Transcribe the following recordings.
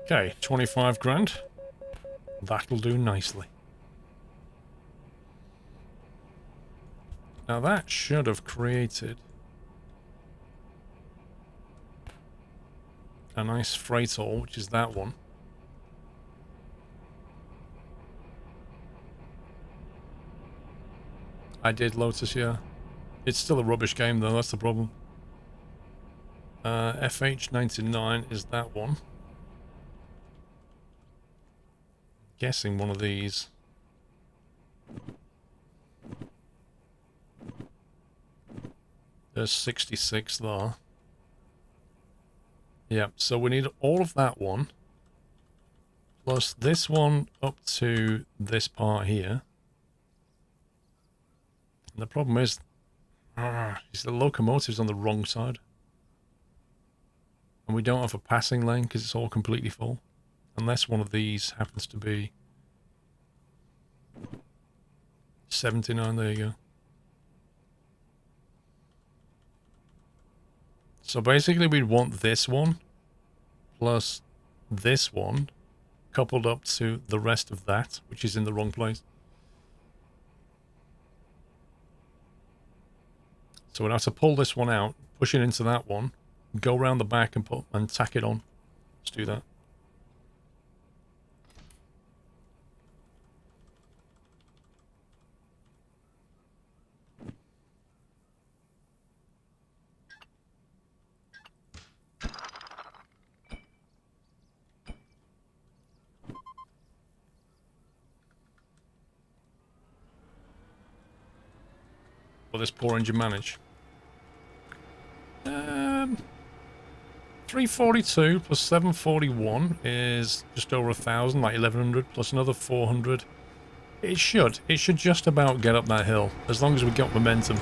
Okay, 25 grand. That'll do nicely. Now that should have created a nice freight haul, which is that one. I did Lotus, yeah. It's still a rubbish game though, that's the problem. FH99 is that one. Guessing one of these. There's 66 there. Yeah, so we need all of that one. Plus this one up to this part here. And the problem is the locomotive's on the wrong side. And we don't have a passing lane because it's all completely full. Unless one of these happens to be 79, there you go. So basically we'd want this one plus this one coupled up to the rest of that, which is in the wrong place. So we'd have to pull this one out, push it into that one, go around the back and tack it on. Let's do that. Will this poor engine manage? 342 plus 741 is just over 1,000, like 1,100 plus another 400. It should just about get up that hill, as long as we got momentum.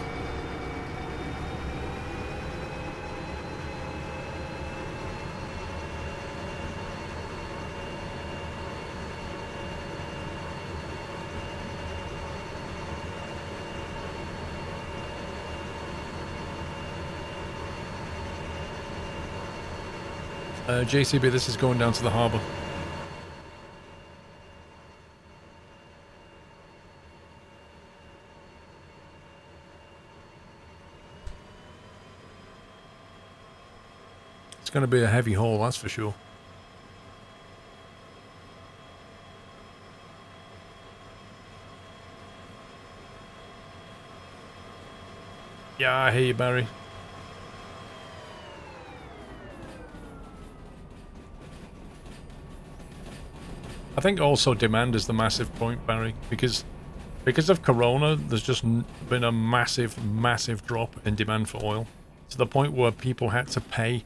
JCB, this is going down to the harbour. It's going to be a heavy haul, that's for sure. Yeah, I hear you, Barry. I think also demand is the massive point, Barry, because of Corona, there's just been a massive drop in demand for oil, to the point where people had to pay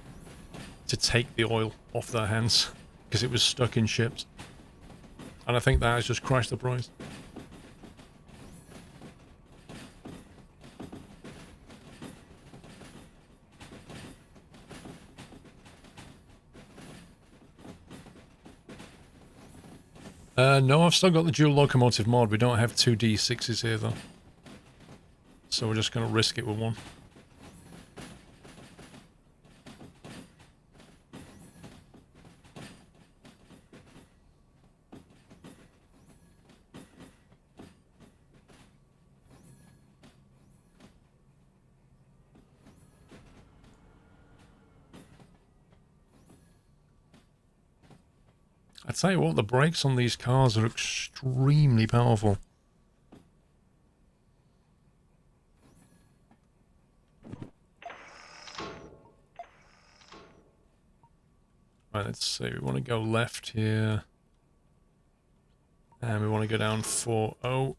to take the oil off their hands because it was stuck in ships. And I think that has just crashed the price. No, I've still got the dual locomotive mod. We don't have two D6s here, though. So we're just going to risk it with one. I tell you what, the brakes on these cars are extremely powerful. Right, let's see. We want to go left here. And we want to go down 4-0.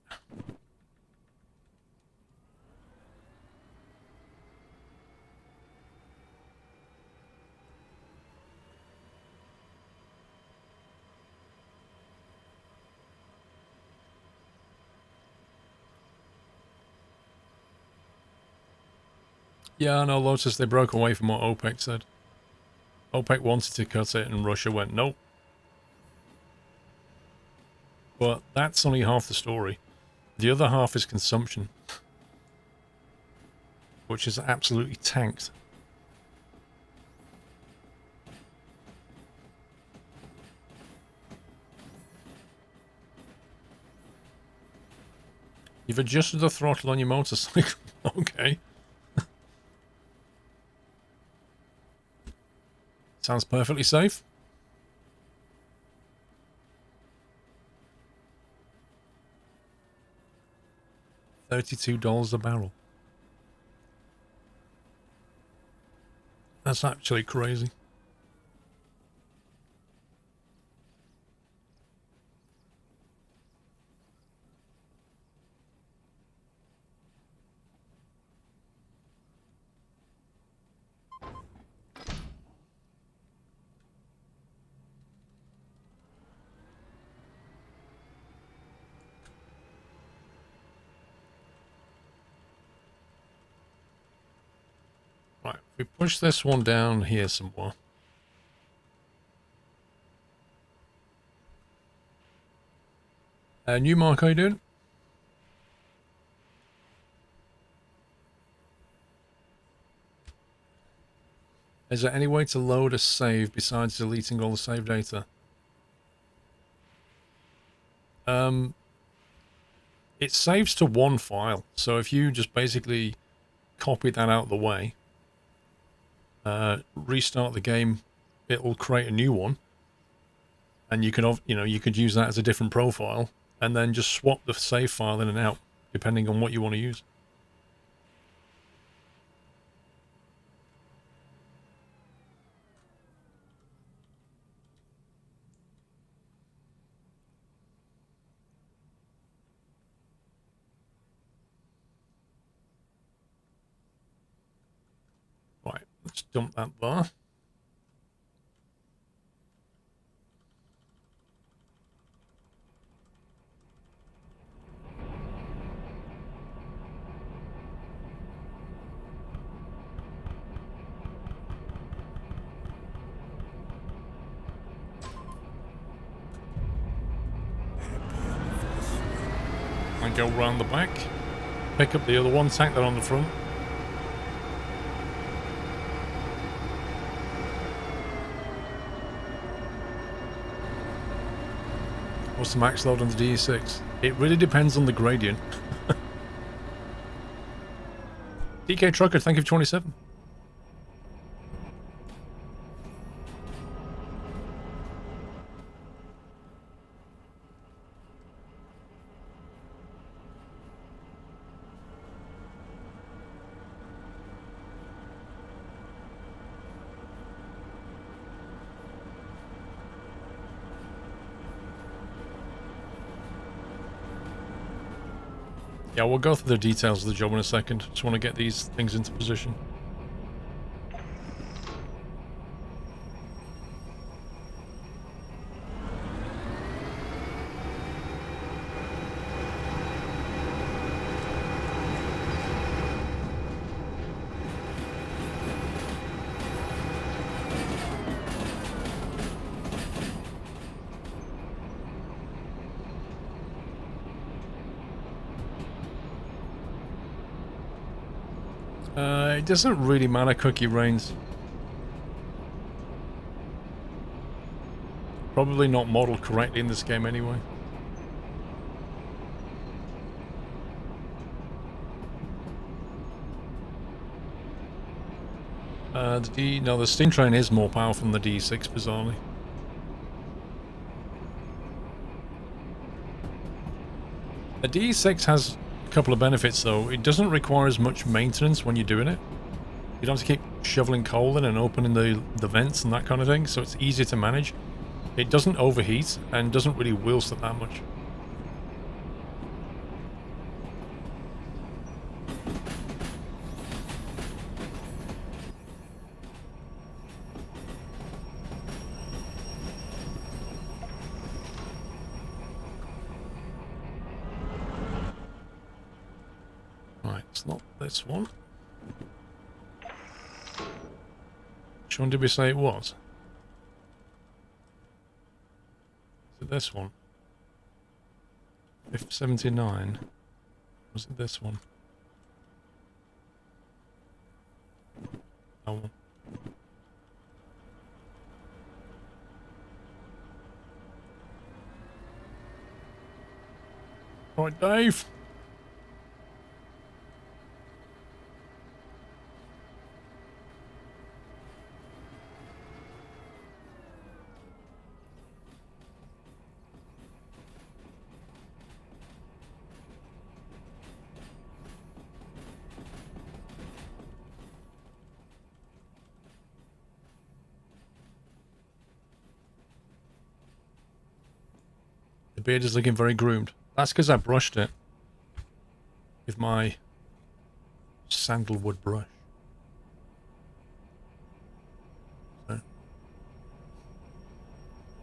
Yeah, no, Lotus, they broke away from what OPEC said. OPEC wanted to cut it and Russia went, nope. But that's only half the story. The other half is consumption, which is absolutely tanked. You've adjusted the throttle on your motorcycle. Okay. Sounds perfectly safe. $32 a barrel. That's actually crazy. Right, if we push this one down here some more. New Mark, how you doing? Is there any way to load a save besides deleting all the save data? It saves to one file, so if you just basically copy that out of the way, restart the game, it'll create a new one, and you can, you could use that as a different profile, and then just swap the save file in and out, depending on what you want to use. Right, let's dump that bar. And go round the back. Pick up the other one, tank that on the front. What's the max load on the DE6? It really depends on the gradient. DK Trucker, thank you for 27. Yeah, we'll go through the details of the job in a second. Just want to get these things into position. It doesn't really matter, Cookie Rains. Probably not modeled correctly in this game anyway. The steam train is more powerful than the D6, bizarrely. The D6 has a couple of benefits though. It doesn't require as much maintenance when you're doing it. You don't have to keep shoveling coal in and opening the vents and that kind of thing, so it's easier to manage. It doesn't overheat and doesn't really wheel slip that much. Right, it's not this one. Which one did we say it was? Is it this one? 79. Was it this one? That one. Right, Dave. beard is looking very groomed. That's because I brushed it with my sandalwood brush. So,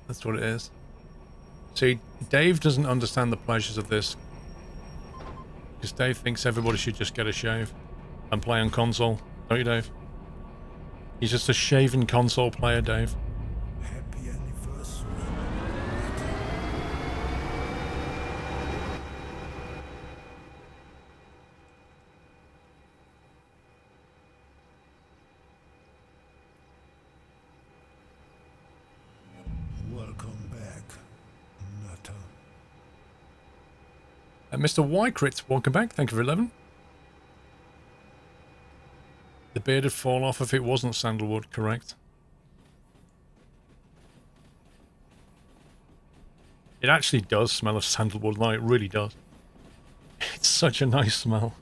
that's what it is. See, Dave doesn't understand the pleasures of this. Because Dave thinks everybody should just get a shave and play on console. Don't you, Dave? He's just a shaven console player, Dave. Happy anniversary. Welcome back, Nutter. Mr. Wykrit, welcome back. Thank you for 11. The beard would fall off if it wasn't sandalwood, correct? It actually does smell of sandalwood, like it really does. It's such a nice smell.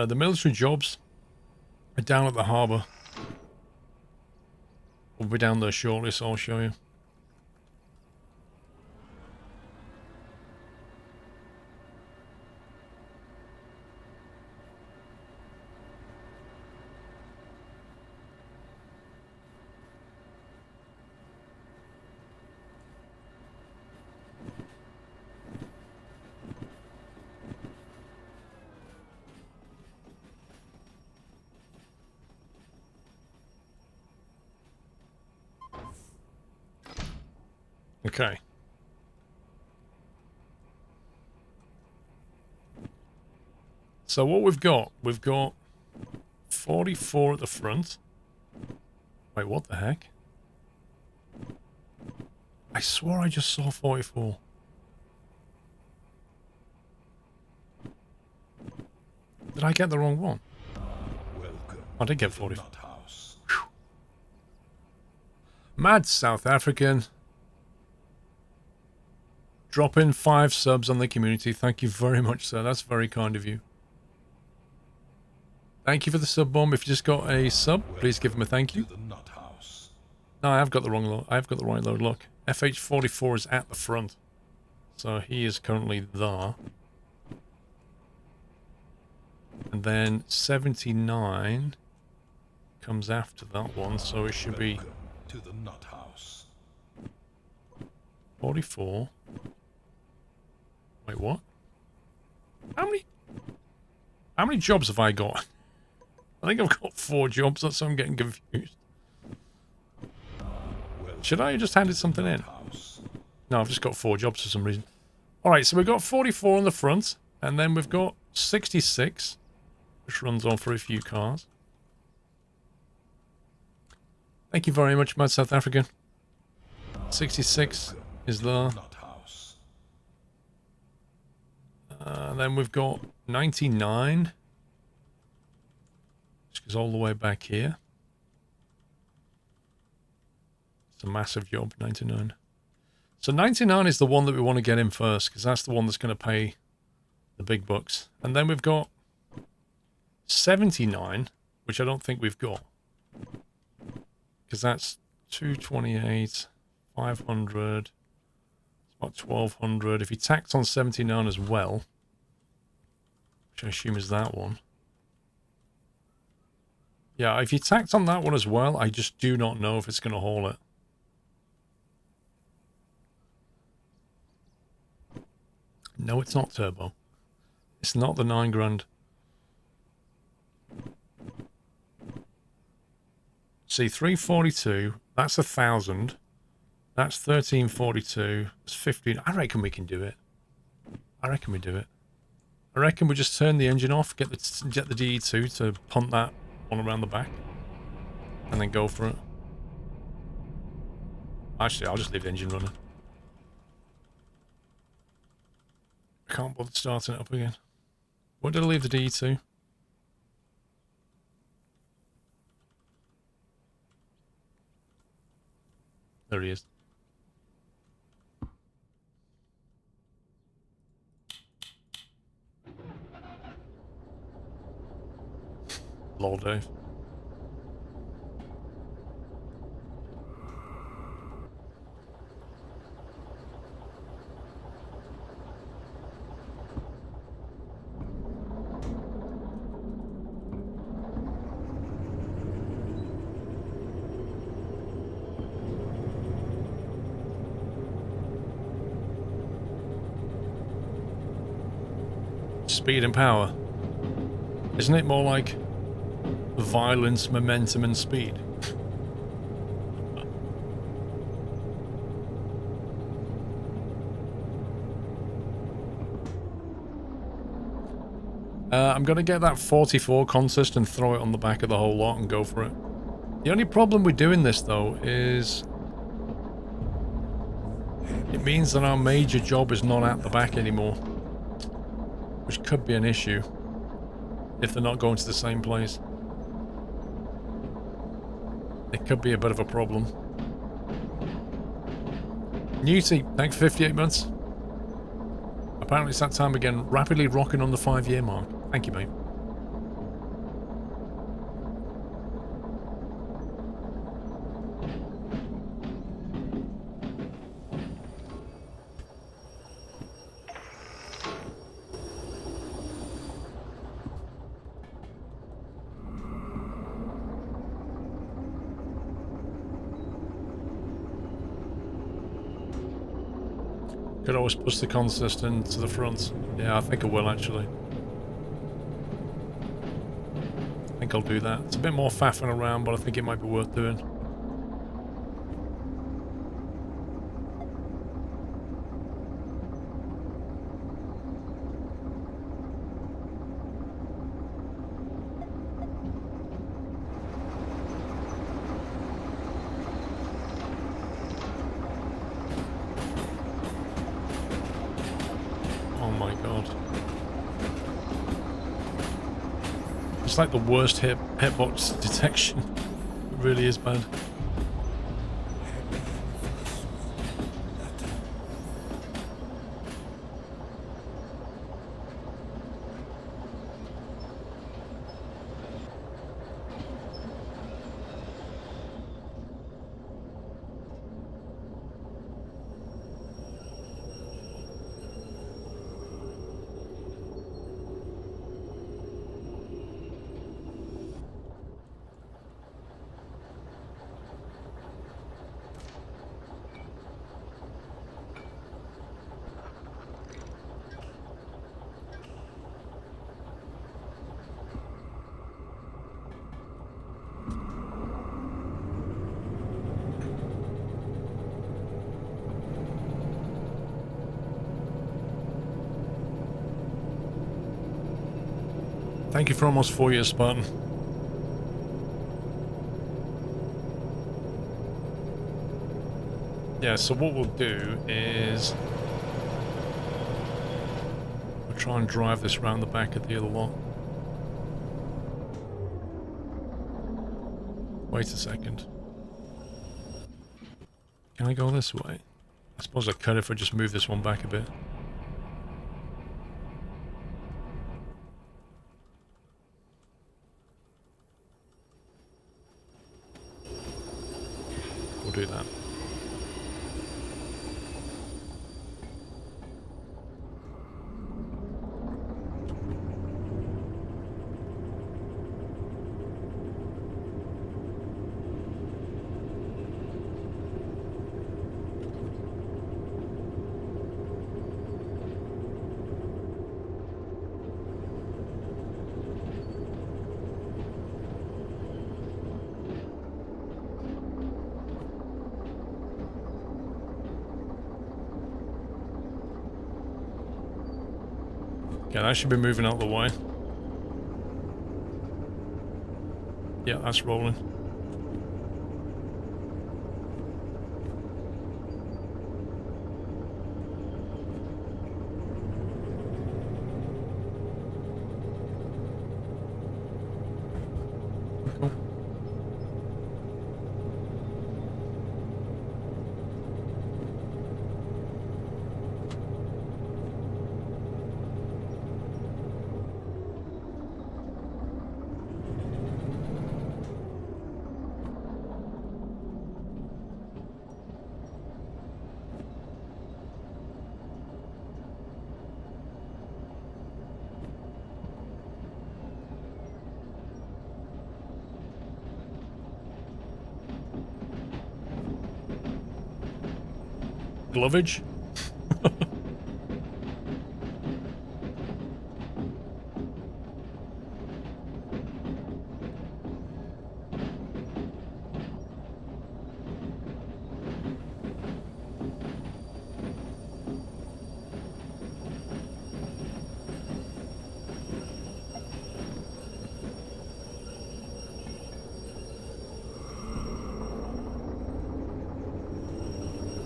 The military jobs are down at the harbour. We'll be down there shortly, so I'll show you. Okay. So what we've got 44 at the front. Wait, what the heck? I swore I just saw 44. Did I get the wrong one? I did get 44. Mad South African. Drop in 5 subs on the community. Thank you very much, sir. That's very kind of you. Thank you for the sub bomb. If you just got a sub, please give him a thank you. No, I have got the wrong load. I've got the right load. Look, FH44 is at the front, so he is currently there. And then 79 comes after that one, so it should be 44. Wait, what? How many jobs have I got? I think I've got 4 jobs, that's why I'm getting confused. Should I have just handed something in? No, I've just got 4 jobs for some reason. Alright, so we've got 44 on the front, and then we've got 66, which runs on for a few cars. Thank you very much, Mad South African. 66 is there. And then we've got 99, which goes all the way back here. It's a massive job, 99. So 99 is the one that we want to get in first, because that's the one that's going to pay the big bucks. And then we've got 79, which I don't think we've got, because that's 228, 500, it's about 1200. If you tacked on 79 as well, which I assume is that one. Yeah, if you tacked on that one as well, I just do not know if it's going to haul it. No, it's not turbo. It's not the 9 grand. See, 342, that's 1,000. That's 1342. That's 15. I reckon we can do it. I reckon we do it. I reckon we just turn the engine off, get the DE2 to punt that one around the back, and then go for it. Actually, I'll just leave the engine running. I can't bother starting it up again. What did I leave the DE2? There he is. Lol, Dave. Speed and power. Isn't it more like violence, momentum, and speed? I'm going to get that 44 consist and throw it on the back of the whole lot and go for it. The only problem with doing this, though, is it means that our major job is not at the back anymore, which could be an issue if they're not going to the same place. It could be a bit of a problem. Newty, thanks for 58 months. Apparently it's that time again, rapidly rocking on the 5-year mark. Thank you, mate. Could always push the consist into the front. Yeah, I think I will actually. I think I'll do that. It's a bit more faffing around, but I think it might be worth doing. It's like the worst hitbox detection. It really is bad. Thank you for almost 4 years, Spartan. Yeah, so what we'll do is we'll try and drive this round the back of the other lot. Wait a second. Can I go this way? I suppose I could if I just move this one back a bit. We'll do that. Yeah, that should be moving out the way. Yeah, that's rolling. Cool. glovage.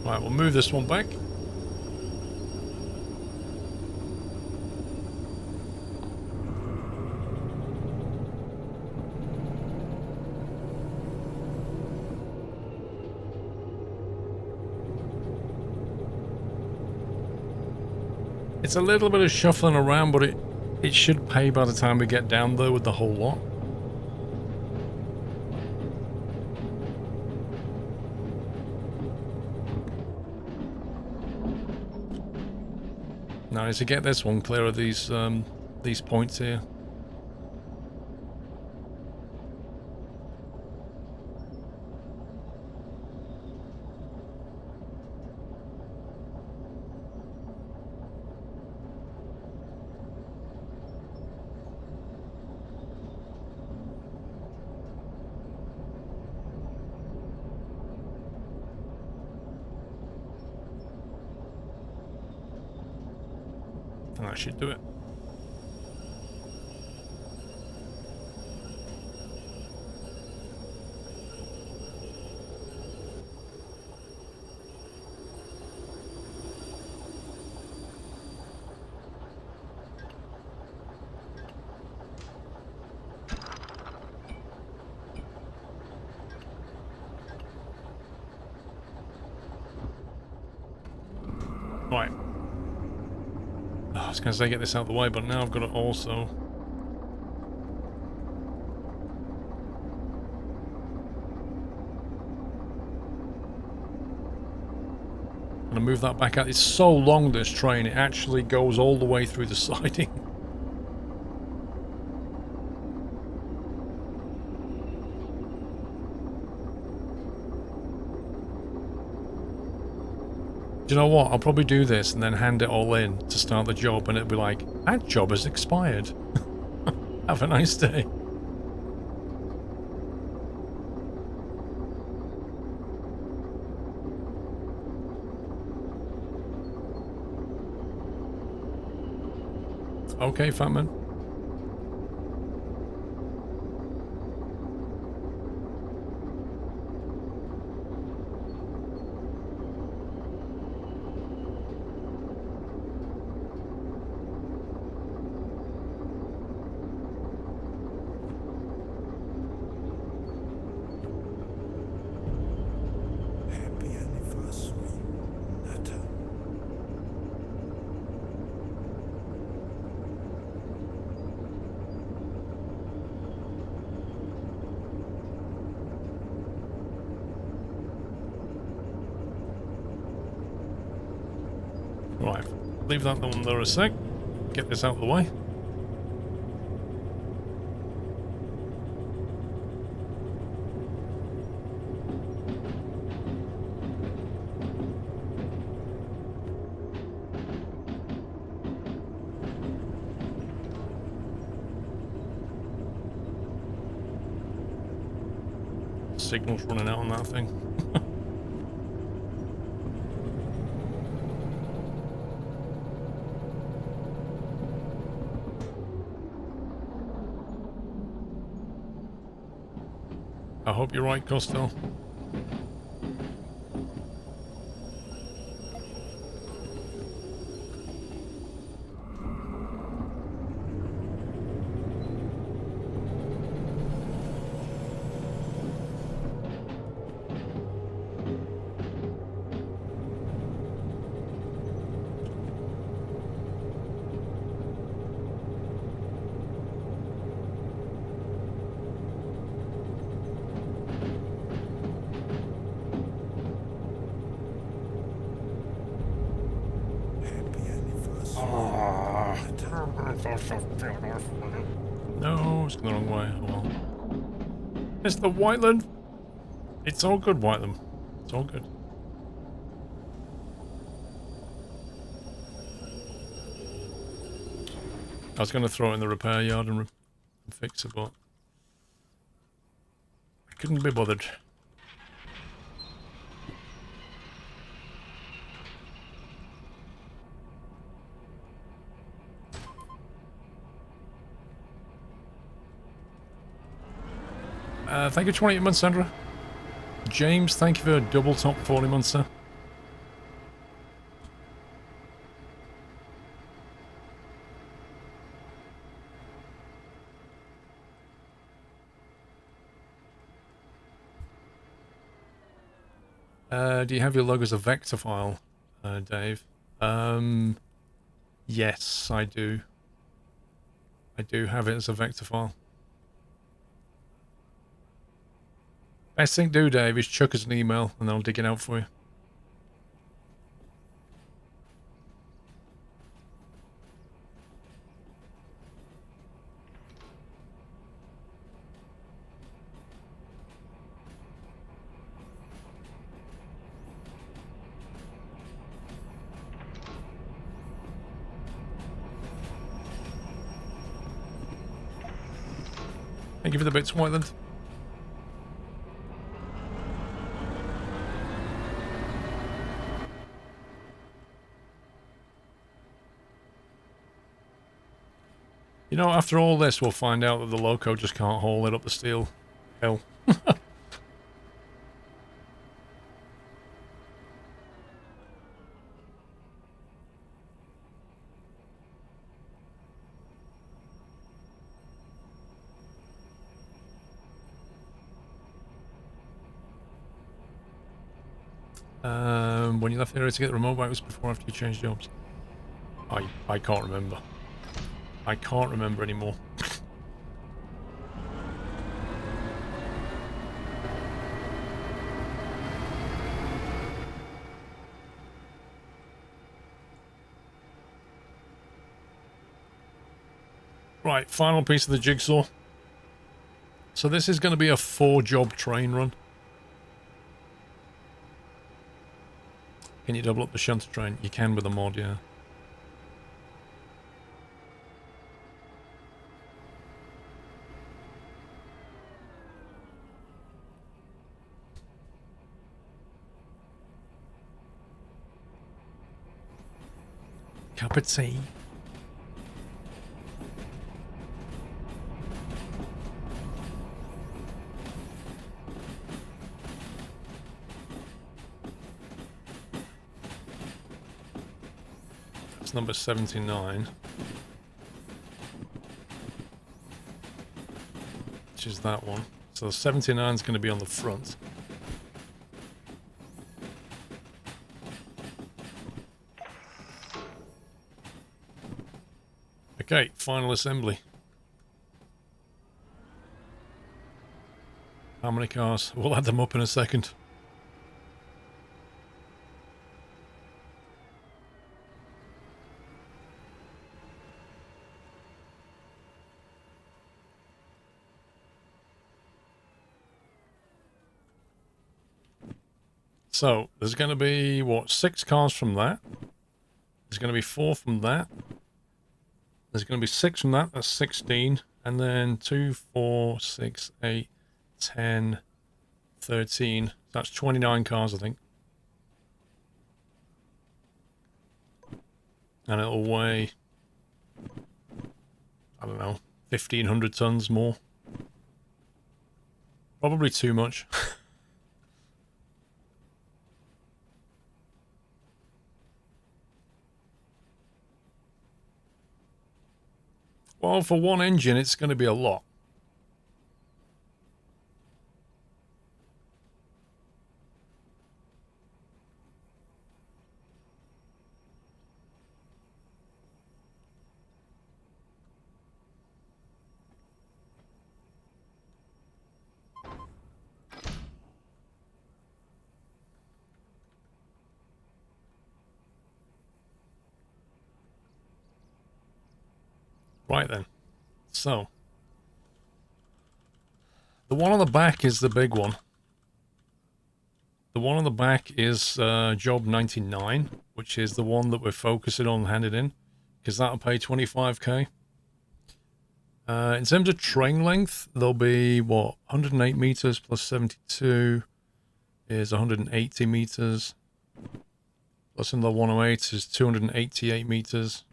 Right, we'll move this one back. It's a little bit of shuffling around, but it should pay by the time we get down there with the whole lot. Now I need to get this one clear of these points here. That should do it. Right. I was going to say get this out of the way, but now I've got to also... I'm going to move that back out. It's so long, this train, it actually goes all the way through the siding. Do you know what? I'll probably do this and then hand it all in to start the job, and it'll be like, that job has expired. Have a nice day. Okay, Fatman. Right, leave that one there a sec. Get this out of the way. Signal's running out on that thing. I hope you're right, Costello. No, it's going the wrong way. Oh, well. Mr. Whiteland! It's all good, Whiteland. It's all good. I was going to throw it in the repair yard and fix it, but I couldn't be bothered. Thank you, 28 months, Sandra. James, thank you for a double top 40 months, sir. Do you have your logo as a vector file, Dave? Yes, I do. I do have it as a vector file. Best thing to do, Dave, is chuck us an email and I'll dig it out for you. Thank you for the bits, Whiteland. You know, after all this, we'll find out that the loco just can't haul it up the steel hill. When you left the area to get the remote back, was before or after you changed jobs? I can't remember. I can't remember anymore. Right, final piece of the jigsaw. So this is going to be a 4-job train run. Can you double up the shunter train? You can with a mod, yeah. Cup of tea. That's number 79. Which is that one. So 79 is going to be on the front. Okay, final assembly. How many cars? We'll add them up in a second. So, there's going to be, what, 6 cars from that. There's going to be 4 from that. There's going to be 6 from that, that's 16. And then 2, 4, 6, 8, 10, 13. That's 29 cars, I think. And it'll weigh, I don't know, 1,500 tons more. Probably too much. Well, for one engine, it's going to be a lot. Right then. So, the one on the back is the big one. The one on the back is job 99, which is the one that we're focusing on handing in, because that'll pay 25k. In terms of train length, there'll be, what, 108 meters plus 72 is 180 meters. Plus another 108 is 288 meters.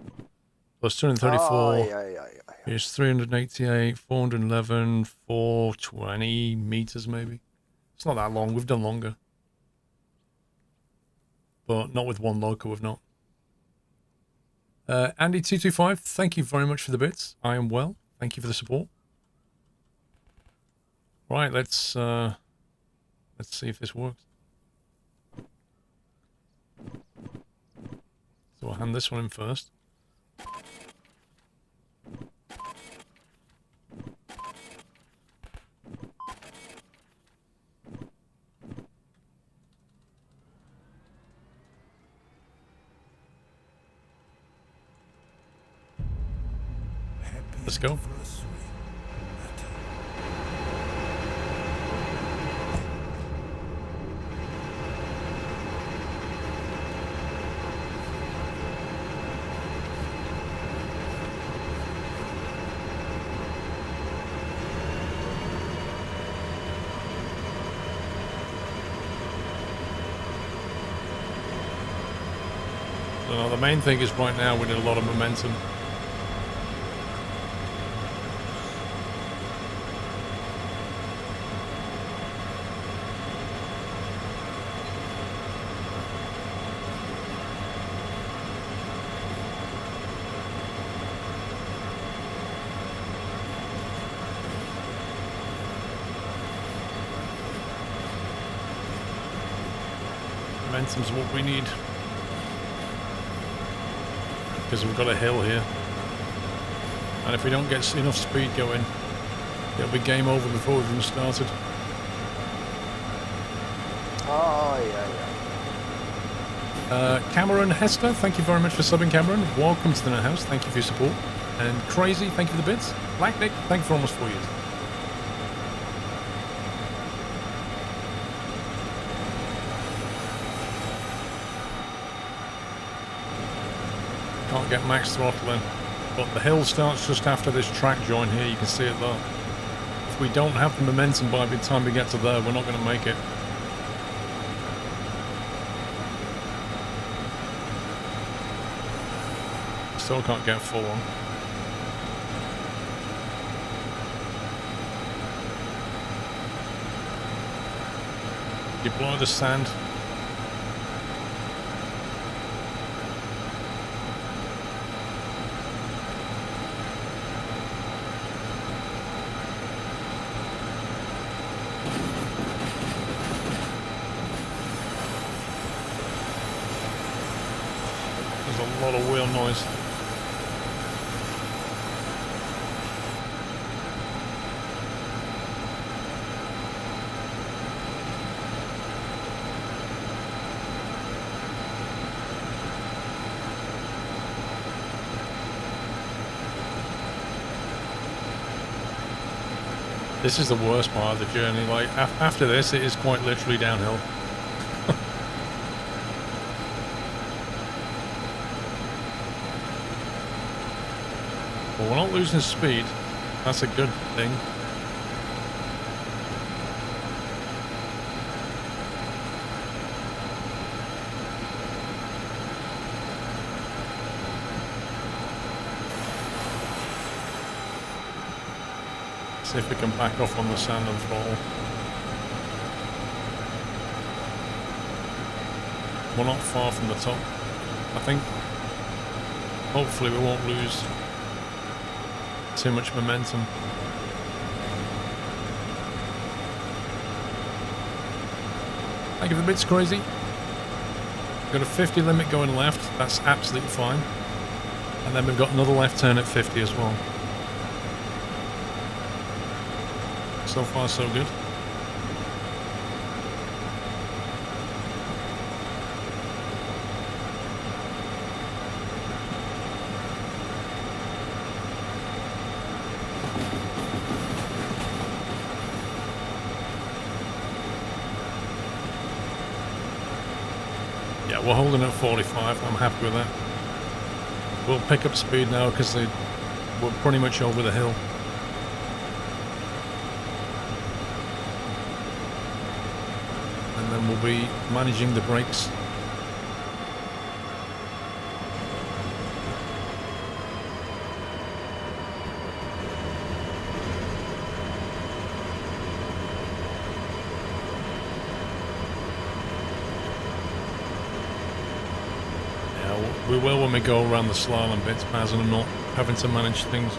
Plus 234 is 388, 411, 420 meters maybe. It's not that long. We've done longer. But not with one loco, we've not. Andy225, thank you very much for the bits. I am well. Thank you for the support. Right, let's see if this works. So I'll hand this one in first. Let's go. So the main thing is right now we need a lot of momentum. Momentum's what we need. Because we've got a hill here. And if we don't get enough speed going, it'll be game over before we've even started. Oh, yeah. Cameron Hester, thank you very much for subbing, Cameron. Welcome to the Net House. Thank you for your support. And Crazy, thank you for the bits. Black Nick, thank you for almost 4 years. Can't get max throttle in, but the hill starts just after this track join here. You can see it there. If we don't have the momentum by the time we get to there, we're not going to make it. Still can't get full on. Deploy the sand. A lot of wheel noise. This is the worst part of the journey. Like after this, it is quite literally downhill. Well, we're not losing speed. That's a good thing. See if we can back off on the sand and throttle. We're not far from the top. I think hopefully we won't lose too much momentum. Thank you for the bits, Crazy. Got a 50 limit going left, that's absolutely fine. And then we've got another left turn at 50 as well. So far so good. We're holding at 45, I'm happy with that. We'll pick up speed now because we're pretty much over the hill. and then we'll be managing the brakes. We will when we go around the slalom bits, Baz, and I'm not having to manage things.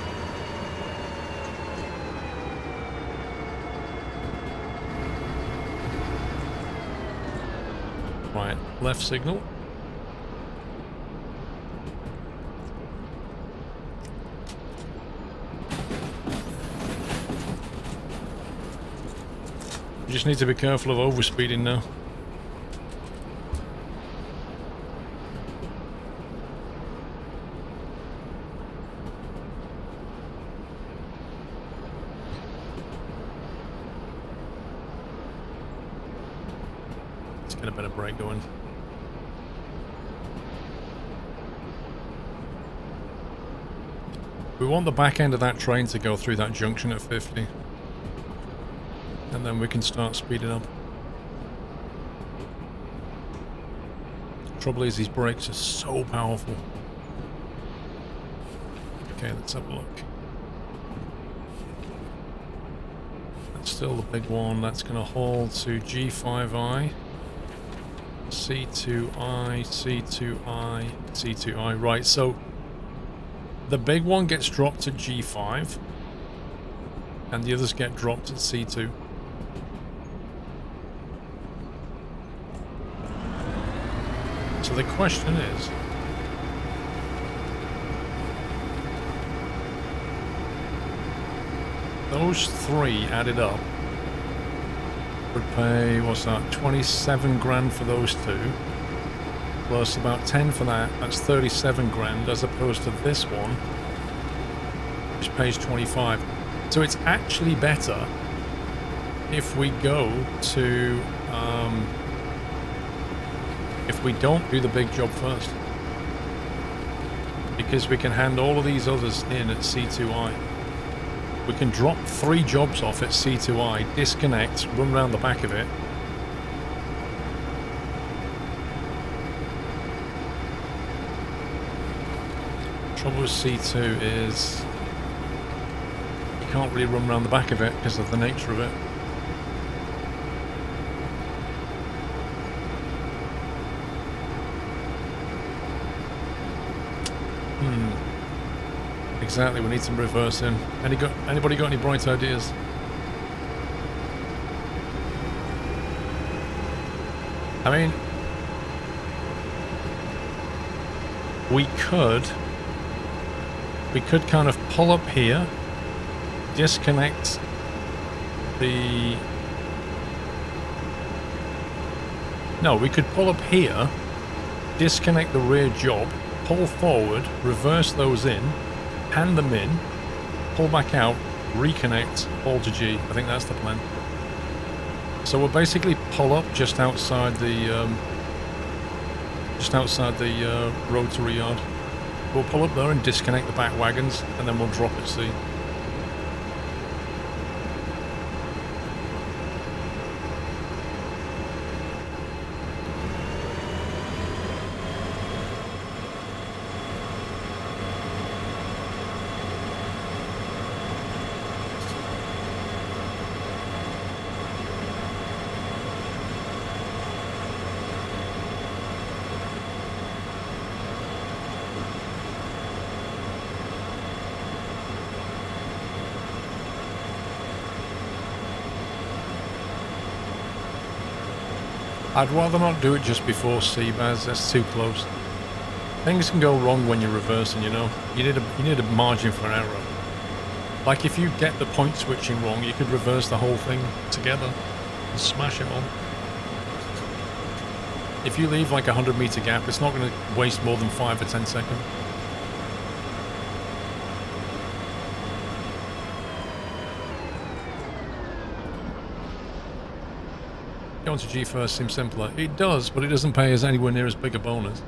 Right, left signal. You just need to be careful of overspeeding now. Get a bit of brake going. We want the back end of that train to go through that junction at 50. And then we can start speeding up. Trouble is, these brakes are so powerful. Okay, let's have a look. That's still the big one. That's going to hold to G5I. C2I, C2I, C2I. Right, so the big one gets dropped at G5 and the others get dropped at C2. So the question is, those three added up would pay, what's that, 27 grand for those two, plus about 10 for that, that's 37 grand, as opposed to this one, which pays 25. So it's actually better if we go to, if we don't do the big job first, because we can hand all of these others in at C2I. We can drop 3 jobs off at C2I, disconnect, run around the back of it. Trouble with C2 is you can't really run around the back of it because of the nature of it. Exactly, we need some reversing. Anybody got any bright ideas? I mean, we could kind of pull up here, disconnect the... No, we could pull up here, disconnect the rear job, pull forward, reverse those in, hand them in, pull back out, reconnect, all to G. I think that's the plan. So we'll basically pull up just outside the rotary yard. We'll pull up there and disconnect the back wagons, and then we'll drop at C. I'd rather not do it just before C, Baz. That's too close. Things can go wrong when you're reversing, you know. You need a margin for error. Like if you get the point switching wrong, you could reverse the whole thing together and smash it all. If you leave like a 100-meter gap, it's not going to waste more than 5 or 10 seconds. Going to G first seems simpler. It does, but it doesn't pay us anywhere near as big a bonus.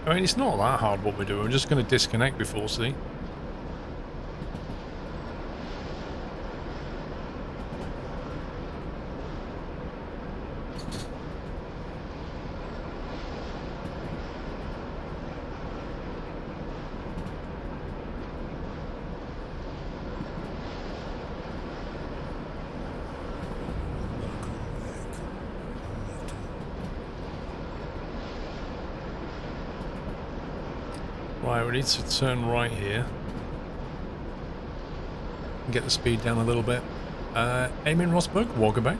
I mean, it's not that hard what we're doing. We're just going to disconnect before sea. Right, we need to turn right here. Get the speed down a little bit. Eamon Rosberg, welcome back.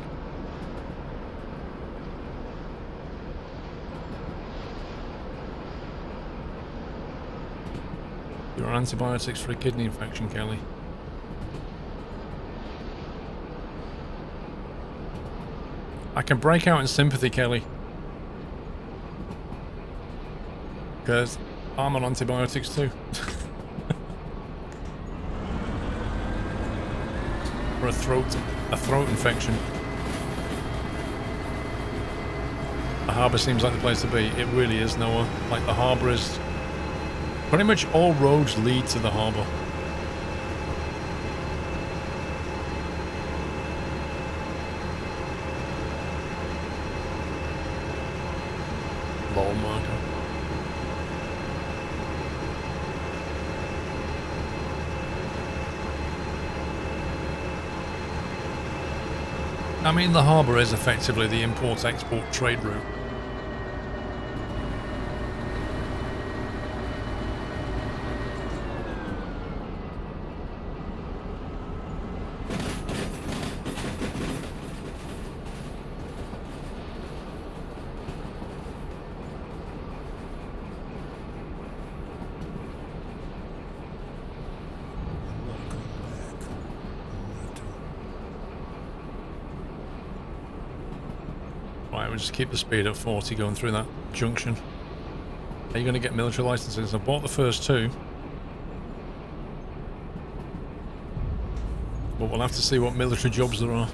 You're on antibiotics for a kidney infection, Kelly. I can break out in sympathy, Kelly. Because I'm on antibiotics too. For a throat infection. The harbour seems like the place to be. It really is, Noah. Like, the harbour is... Pretty much all roads lead to the harbour. Lol marker. I mean, the harbour is effectively the import-export trade route. Right, we'll just keep the speed at 40 going through that junction. Are you going to get military licenses? I bought the first two. But we'll have to see what military jobs there are.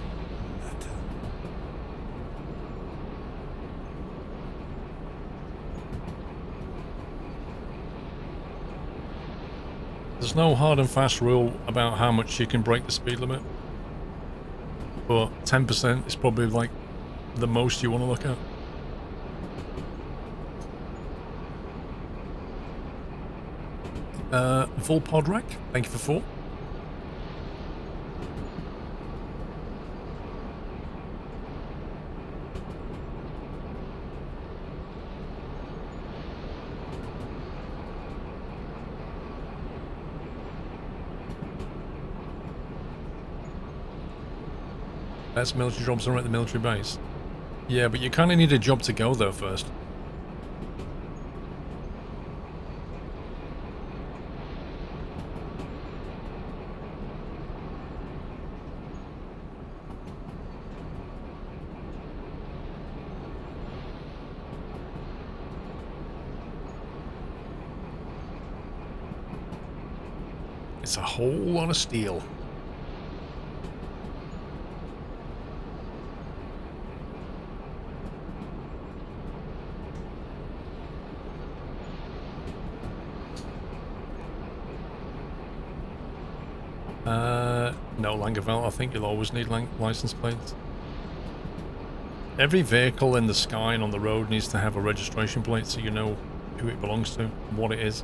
There's no hard and fast rule about how much you can break the speed limit. But 10% is probably like the most you want to look at. Full pod rack, thank you for 4. Best military jobs are at the military base. Yeah, but you kind of need a job to go there first. It's a whole lot of steel. No, Langeveld, I think you'll always need license plates. Every vehicle in the sky and on the road needs to have a registration plate so you know who it belongs to, what it is.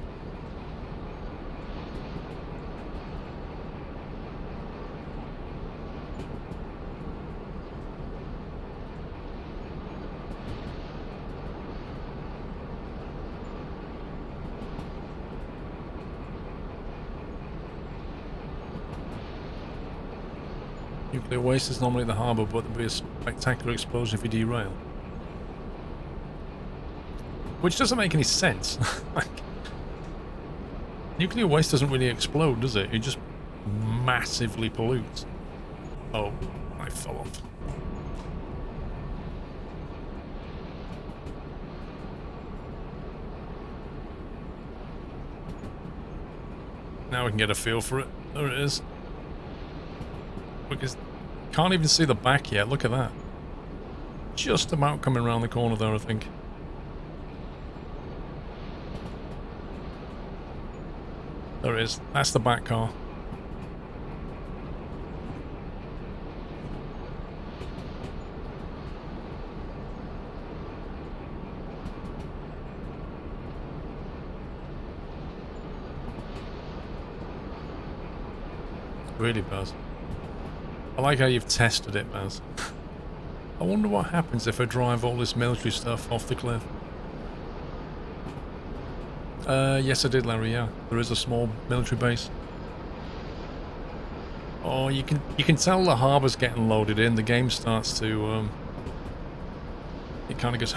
Nuclear waste is normally the harbour, but there'll be a spectacular explosion if you derail. Which doesn't make any sense. Like, nuclear waste doesn't really explode, does it? It just massively pollutes. Oh, I fell off. Now we can get a feel for it. There it is. Because can't even see the back yet. Look at that. Just about coming around the corner there, I think. There is. That's the back car. Really, Baz. I like how you've tested it, Baz. I wonder what happens if I drive all this military stuff off the cliff. Yes I did, Larry, yeah. There is a small military base. Oh, you can tell the harbor's getting loaded in. The game starts to, it kind of goes...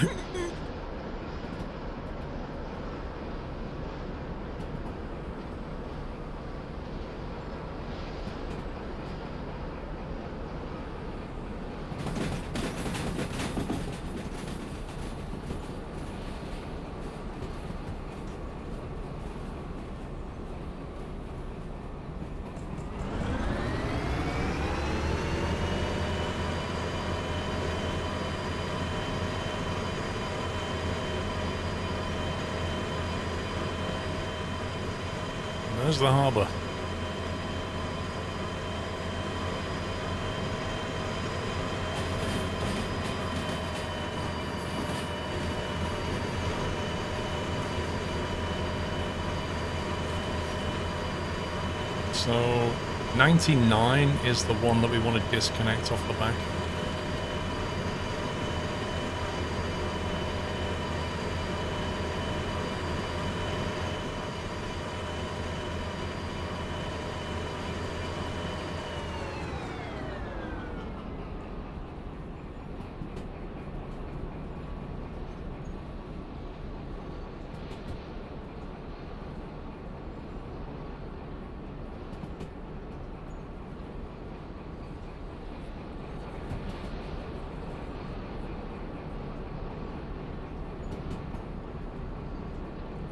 There's the harbour. So 99 is the one that we want to disconnect off the back.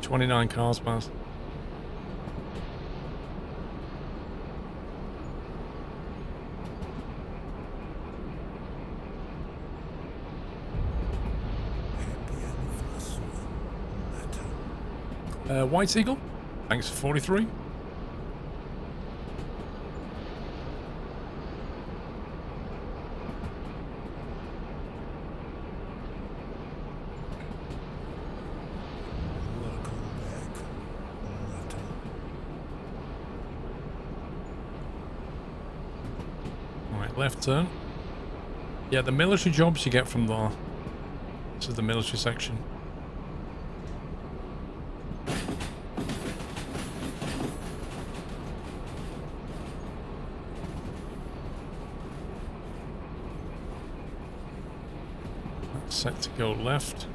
$29 cars past. White Eagle, thanks for 43. Right, left turn. Yeah, the military jobs you get from there. This is the military section. Set to go left.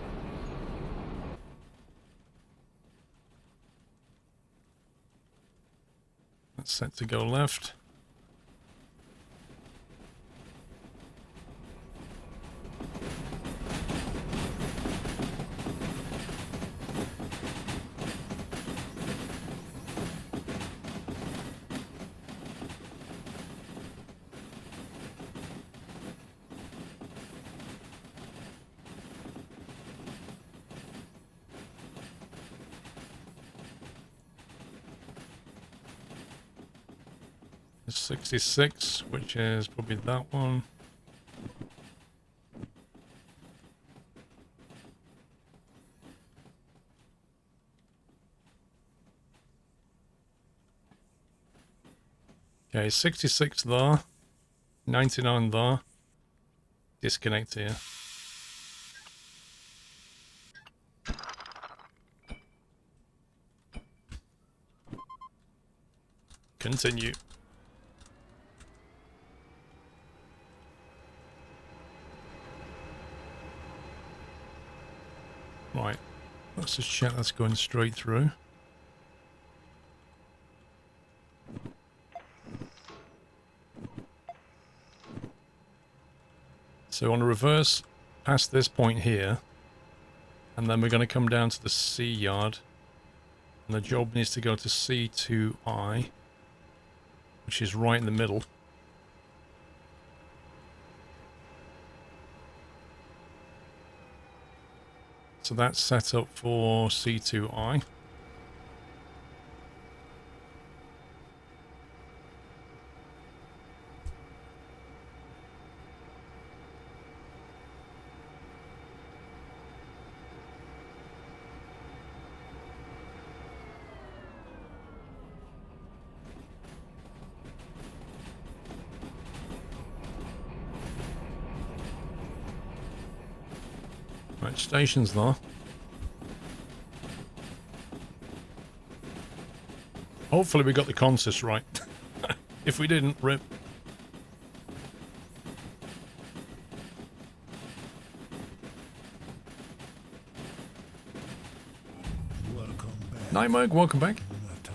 That's set to go left. There's 66, which is probably that one. Okay, 66 there, 99 there. Disconnect here. Continue. Right, let's just check that's going straight through. So on a reverse past this point here, and then we're going to come down to the C yard, and the job needs to go to C2I, which is right in the middle. So that's set up for C2I. Right, stations though. Hopefully we got the consist right. If we didn't, rip. Welcome back. Night Mike, welcome back. Nutter.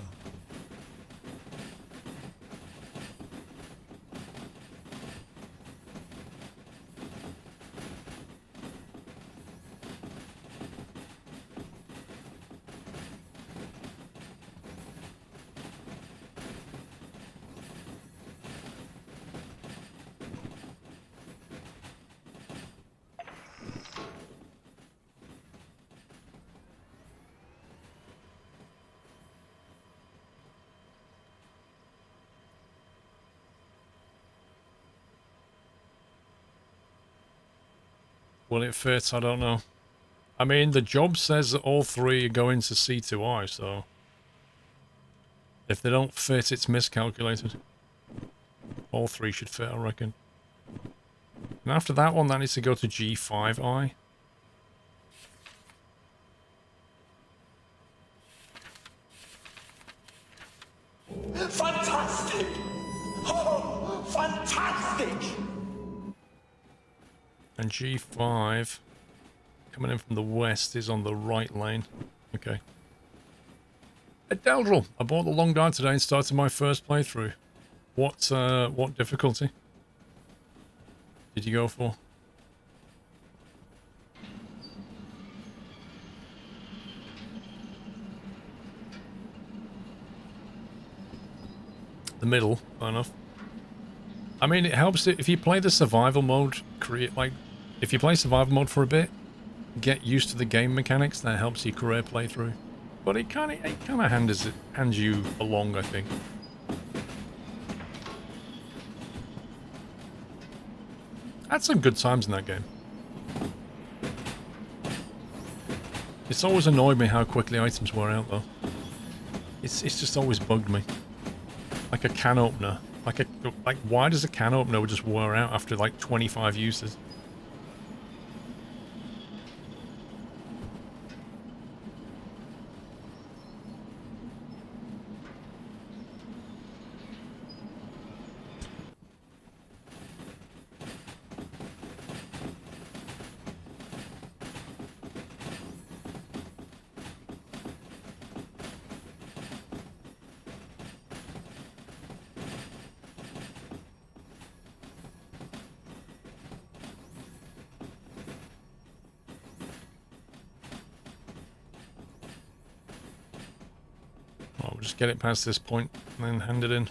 Will it fit? I don't know. I mean, the job says that all three go into C2I, so... if they don't fit, it's miscalculated. All three should fit, I reckon. And after that one, that needs to go to G5I. Fantastic! Oh, fantastic! And G5, coming in from the west, is on the right lane. Okay. Deldril, I bought the long dart today and started my first playthrough. What difficulty did you go for? The middle, fair enough. I mean, it helps if you play the survival mode, if you play survival mode for a bit, get used to the game mechanics, that helps your career playthrough. But it kind of hands you along, I think. Had some good times in that game. It's always annoyed me how quickly items wear out, though. It's just always bugged me. Like a can opener. Like why does a can opener just wear out after like 25 uses? We'll just get it past this point and then hand it in.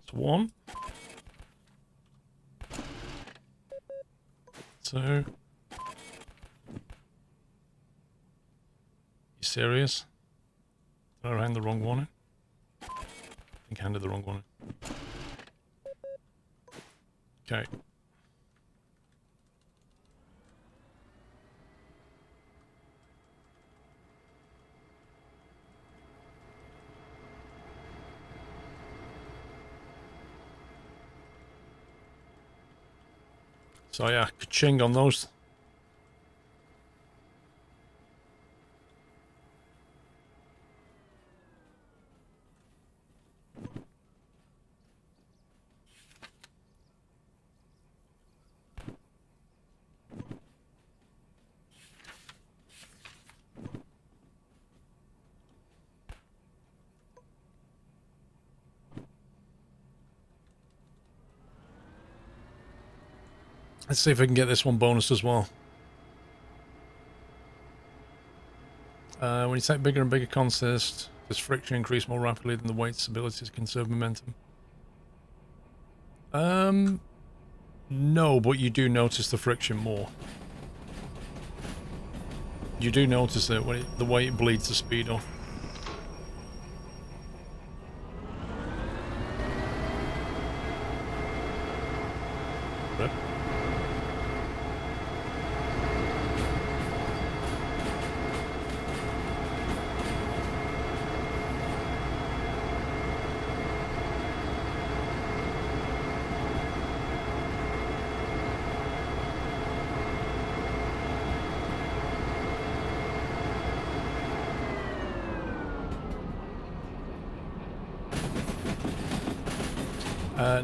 It's 1. 2. You serious? Did I hand the wrong one in? I think I handed the wrong one in. Okay. So yeah, ka-ching on those. Let's see if we can get this one bonus as well. When you take bigger and bigger consists, does friction increase more rapidly than the weight's ability to conserve momentum? No, but you do notice the friction more. You do notice it when the way it bleeds the speed off. Rip.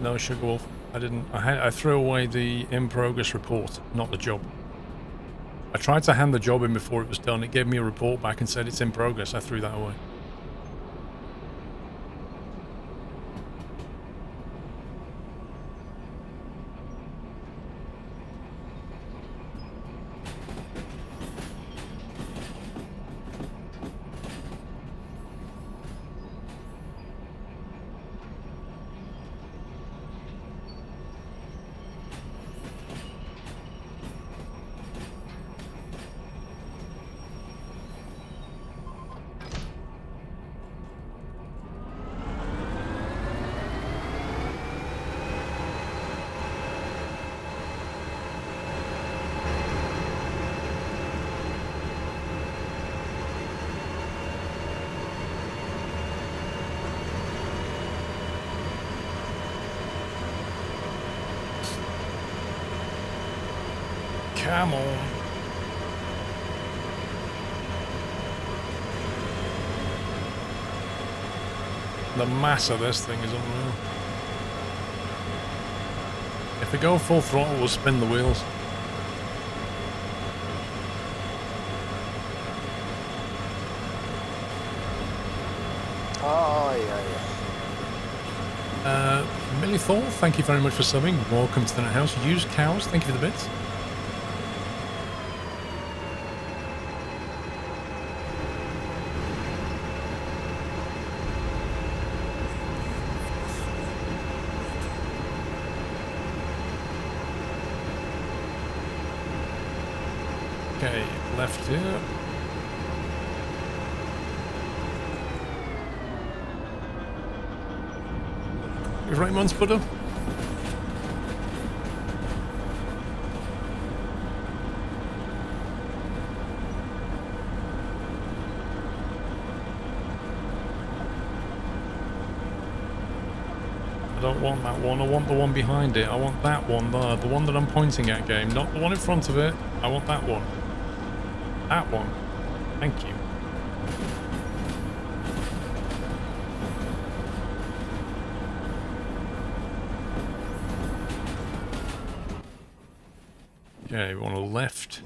No, Sugar Wolf. I didn't. I threw away the in-progress report, not the job. I tried to hand the job in before it was done. It gave me a report back and said it's in progress. I threw that away. Come on. The mass of this thing is unreal. If we go full throttle, we'll spin the wheels. Oh, yeah. Millie Thor, thank you very much for subbing. Welcome to the Net House. Used Cows, thank you for the bits. Okay, left here. You're right, Munsputter. I don't want that one. I want the one behind it. I want that one there. The one that I'm pointing at, game. Not the one in front of it. I want that one. That one. Thank you. Okay, we want a left.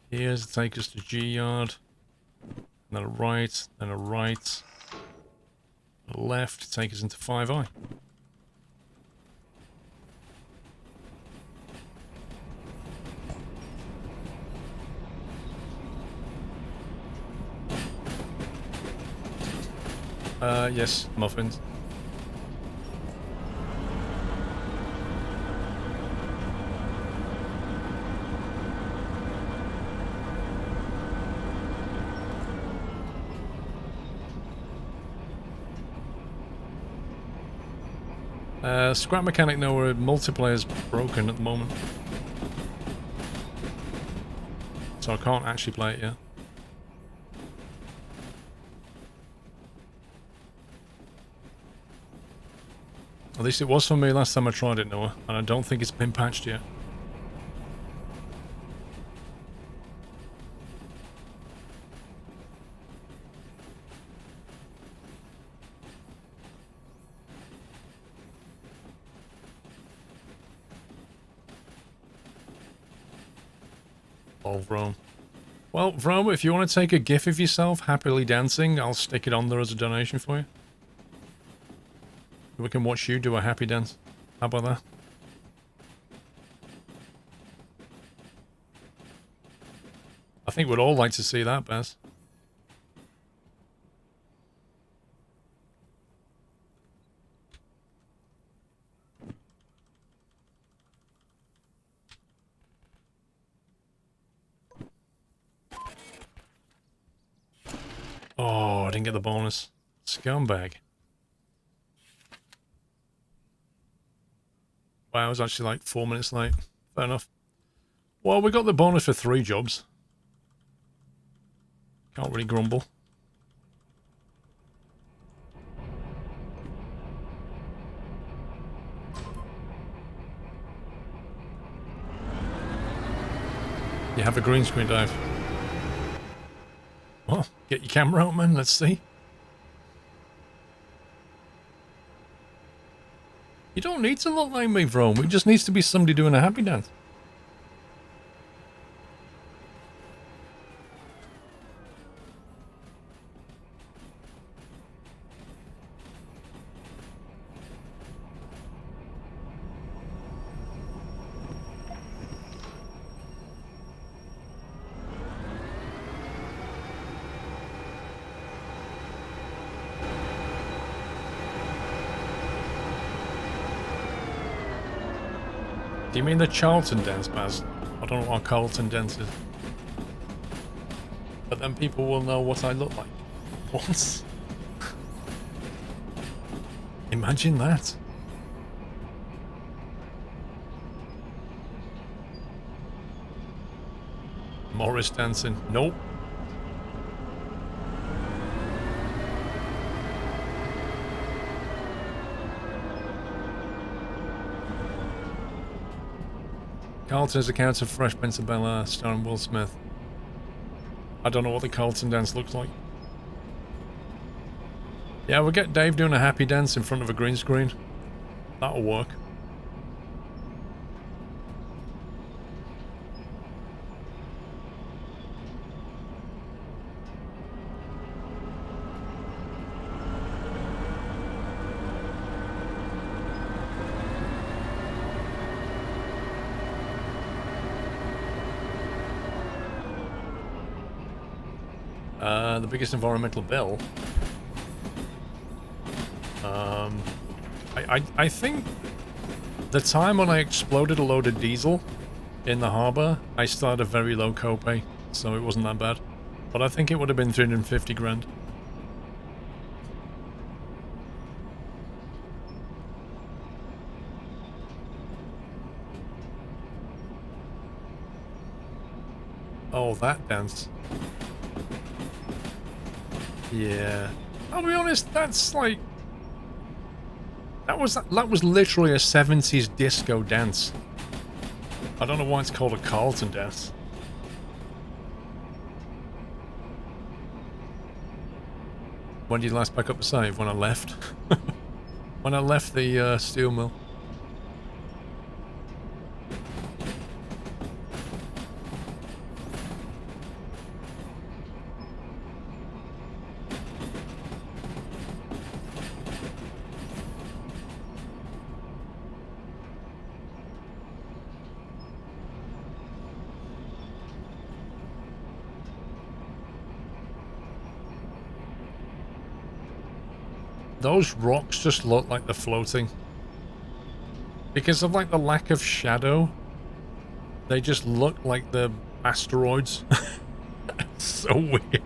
Here's to take us to G yard. And then a right, then a right. A left to take us into 5i. Yes, muffins. Scrap Mechanic nowhere, multiplayer's broken at the moment. So I can't actually play it yet. At least it was for me last time I tried it, Noah, and I don't think it's been patched yet. Oh, Vrome. Well, Vrome, if you want to take a gif of yourself happily dancing, I'll stick it on there as a donation for you. We can watch you do a happy dance. How about that? think we'd all like to see that, Baz. Oh, I didn't get the bonus. Scumbag. Wow, I was actually like 4 minutes late. Fair enough. Well, we got the bonus for 3 jobs. Can't really grumble. You have a green screen dive. Well, get your camera out, man. Let's see. You don't need to look like me, bro. It just needs to be somebody doing a happy dance. Do you mean the Charlton dance, Baz? I don't know what a Carlton dance is. But then people will know what I look like. Once. Imagine that. Morris dancing. Nope. Carlton is a character of Fresh Prince of Bel-Air, starring Will Smith. I don't know what the Carlton dance looks like. Yeah, we'll get Dave doing a happy dance in front of a green screen. That'll work. The biggest environmental bill. I think the time when I exploded a load of diesel in the harbour, I started a very low copay, so it wasn't that bad. But I think it would have been 350 grand. Oh, that dance. Yeah. I'll be honest, that's like... That was literally a 70s disco dance. I don't know why it's called a Carlton dance. When did you last back up the save? When I left. When I left the steel mill. Those rocks just look like they're floating. Because of like the lack of shadow, they just look like they're asteroids. It's so weird.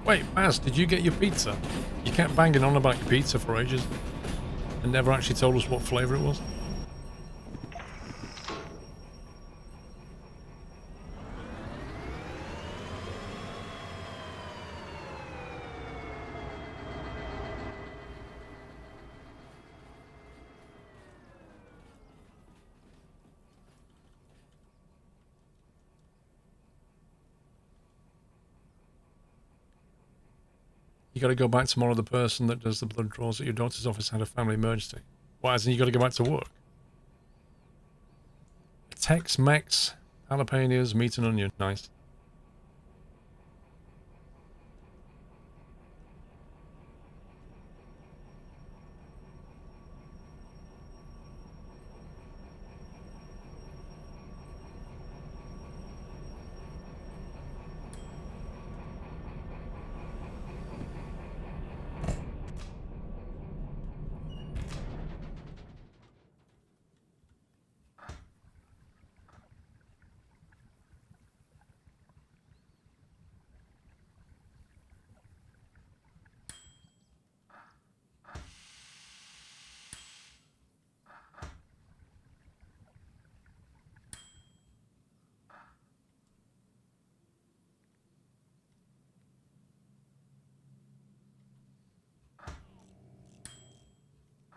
Wait, Baz, did you get your pizza? You kept banging on about your pizza for ages and never actually told us what flavour it was. You got to go back tomorrow. The person that does the blood draws at your doctor's office had a family emergency. Why, as in you got to go back to work? Tex-Mex, jalapenos, meat and onion. Nice.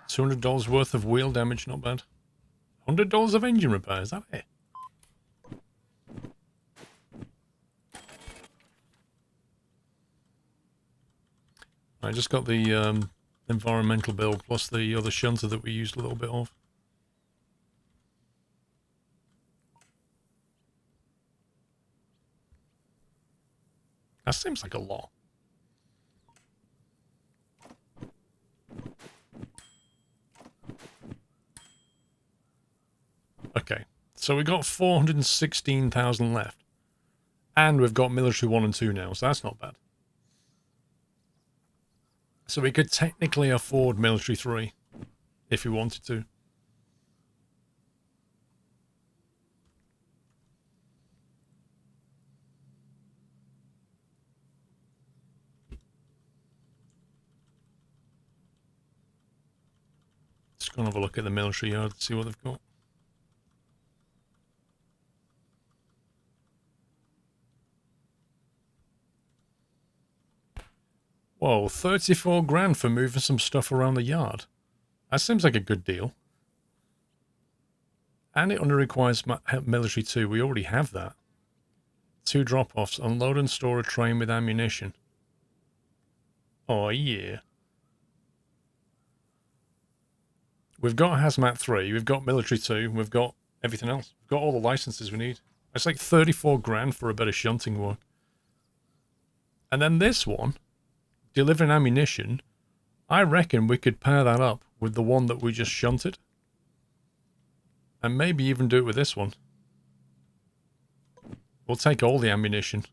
$200 worth of wheel damage, not bad. $100 of engine repair, is that it? I just got the environmental bill plus the other shunter that we used a little bit of. That seems like a lot. Okay, so we got 416,000 left. And we've got military 1 and 2 now, so that's not bad. So we could technically afford military 3 if we wanted to. Just gonna have a look at the military yard to see what they've got. Whoa, 34 grand for moving some stuff around the yard. That seems like a good deal. And it only requires military 2. We already have that. 2 drop-offs. Unload and store a train with ammunition. Oh, yeah. We've got Hazmat 3. We've got military 2. We've got everything else. We've got all the licenses we need. It's like 34 grand for a bit of shunting work. And then this one, delivering ammunition, I reckon we could pair that up with the one that we just shunted. And maybe even do it with this one. We'll take all the ammunition.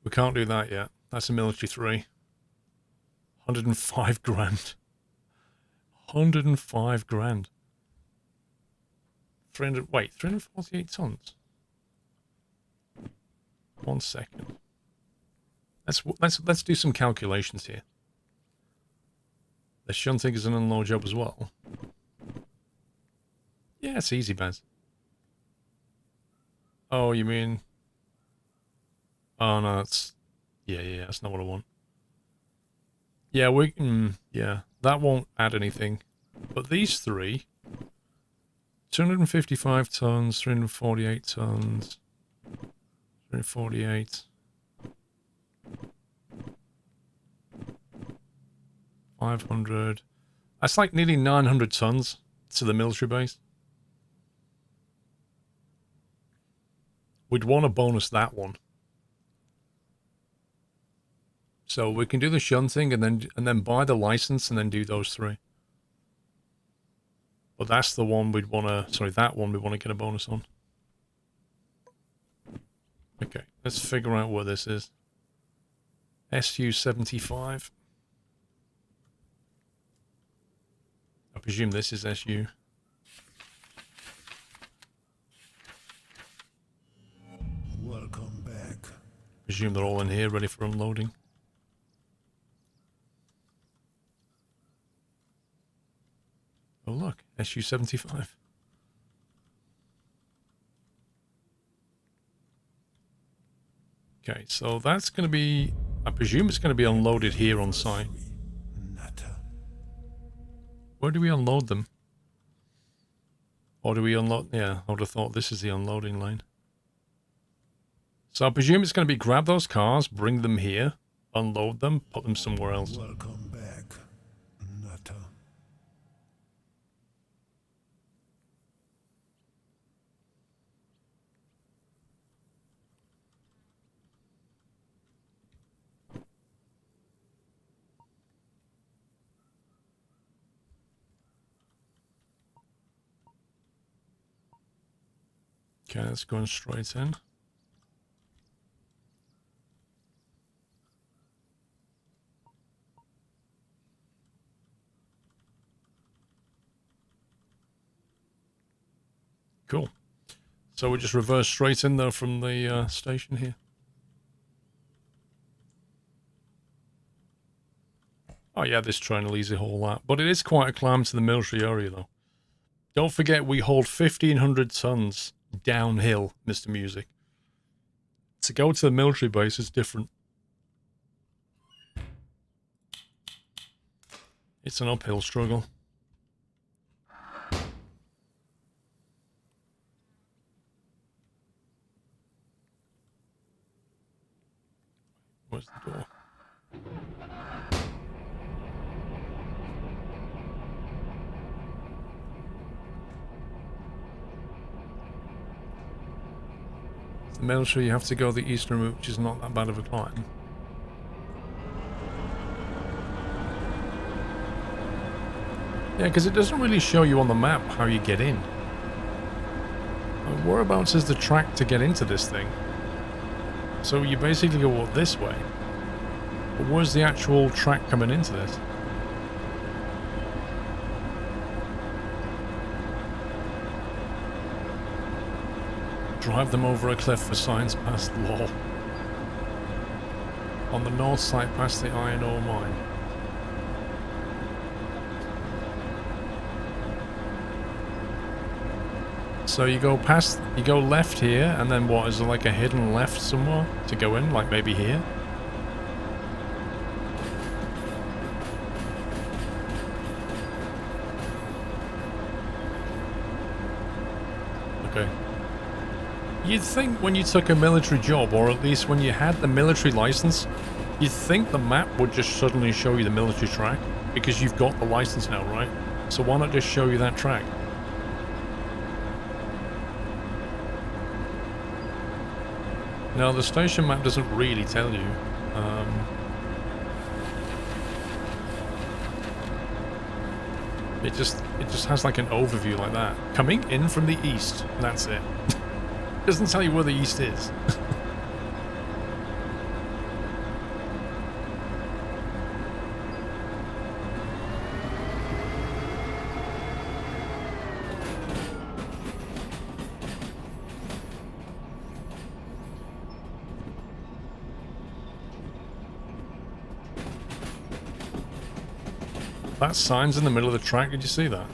We can't do that yet. That's a military 3. 105 grand. 105 grand. 348 tons. 1 second. Let's do some calculations here. The shunting is an unload job as well. Yeah, it's easy, Baz. Oh, you mean? Oh no, that's yeah, that's not what I want. Yeah, we can. Yeah, that won't add anything. But these 3, 255 tons, 348 tons, 348. 500. That's like nearly 900 tons to the military base. We'd want to bonus that one. So we can do the shunting and then buy the license and then do those 3. But that's the one we'd want to, sorry, that one we want to get a bonus on. Okay, let's figure out what this is. SU-75. I presume this is SU. Welcome back. Presume they're all in here ready for unloading. Oh look, SU-75. Okay, so that's going to be, I presume it's going to be unloaded here on site. Where do we unload them? Or do we unload, yeah, I would have thought this is the unloading line. So I presume it's going to be grab those cars, bring them here, unload them, put them somewhere else. Welcome back, Nutter. Okay, that's going straight in. Cool. So we just reverse straight in there from the station here. Oh yeah, this train will easily haul that. But it is quite a climb to the military area though. Don't forget we hauled 1,500 tons downhill, Mr. Music. To go to the military base is different. It's an uphill struggle. Where's the door? The military, you have to go the eastern route, which is not that bad of a climb. Yeah, because it doesn't really show you on the map how you get in. Whereabouts is the track to get into this thing? So you basically go this way. But where's the actual track coming into this? Drive them over a cliff for science past lol. On the north side past the iron ore mine. So you go past, you go left here, and then what, is there like a hidden left somewhere to go in, like maybe here? Okay. You'd think when you took a military job, or at least when you had the military license, you'd think the map would just suddenly show you the military track, because you've got the license now, right? So why not just show you that track? No, the station map doesn't really tell you. It just has like an overview like that. Coming in from the east. That's it. Doesn't tell you where the east is. That sign's in the middle of the track. Did you see that?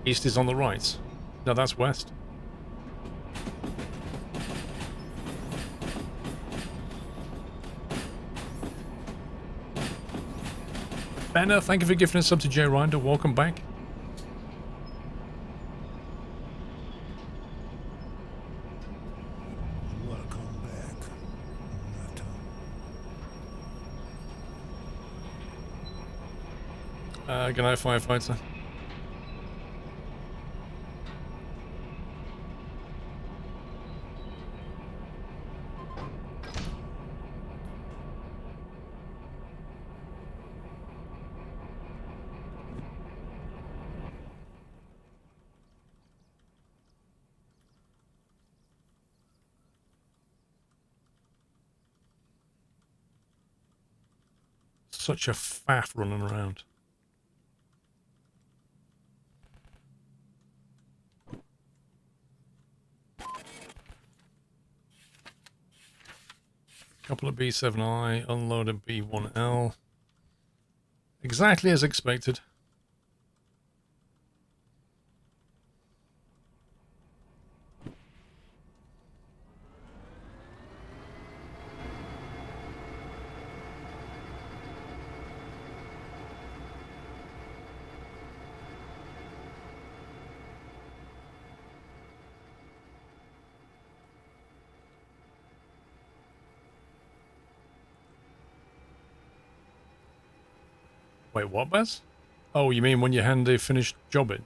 East is on the right. No, that's west. Banner, thank you for gifting us up to Jay Rinder. Welcome back. Welcome back, Nutter. Good night, firefighter. Such a faff running around. Couple of B7I, unloaded B1L. Exactly as expected. Wait, what, Baz? Oh, you mean when you hand a finished job in?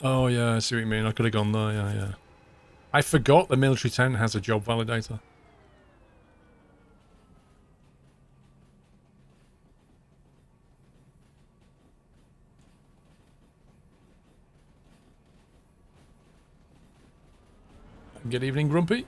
Oh, yeah, I see what you mean. I could have gone there, yeah. I forgot the military tent has a job validator. Good evening, Grumpy.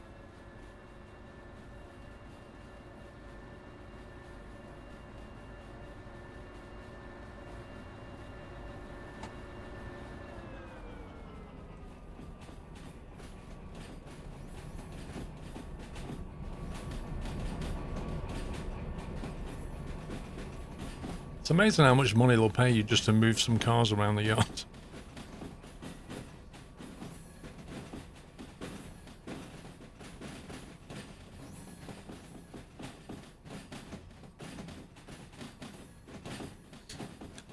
It's amazing how much money they'll pay you just to move some cars around the yard.